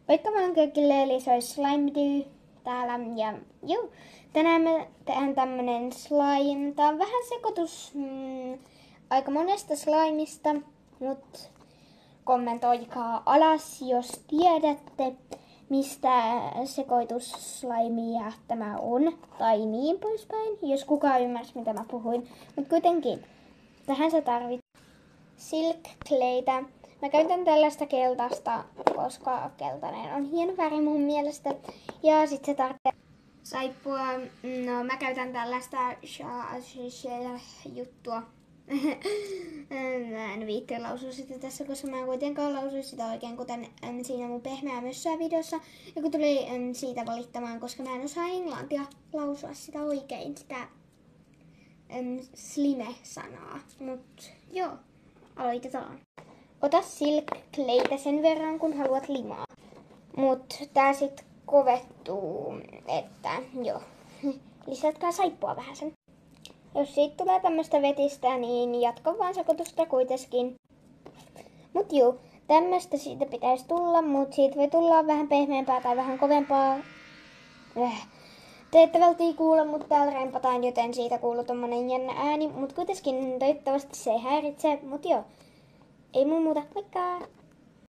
Moikka vaan kaikille, eli se olisi Slime täällä. Ja juu, tänään me tehdään tämmönen slime. Tää on vähän sekoitus aika monesta slimeista, mut kommentoikaa alas, jos tiedätte, mistä sekoitusslaimia tämä on. Tai niin poispäin, jos kukaan ymmärsi mitä mä puhuin. Mut kuitenkin, tähän sä tarvit silk claytä. Mä käytän tällaista keltaista, koska keltainen on hieno väri mun mielestä. Ja sit se tarvitsee saippua. No mä käytän tällaista juttua. Mä en viitti lausua sitä tässä, koska mä en kuitenkaan lausua sitä oikein, kuten siinä mun pehmeä mössöä videossa. Joku tuli siitä valittamaan, koska mä en osaa englantia lausua sitä oikein, sitä slime-sanaa. Mut joo, aloitetaan. Ota silk claytä sen verran, kun haluat limaa. Mut tää sit kovettuu, että joo. Lisätkää saippua vähän sen. Jos siitä tulee tämmöstä vetistä, niin jatka vaan sekoitusta kuitenkin. Mut juu, tämmöstä siitä pitäisi tulla, mut siitä voi tulla vähän pehmeämpää tai vähän kovempaa. Te ette välttämättä kuule, mutta täällä rempataan, joten siitä kuuluu tommonen jännä ääni. Mut kuitenkin toivottavasti se ei häiritse, mut joo. Ei mun muuta, moikka!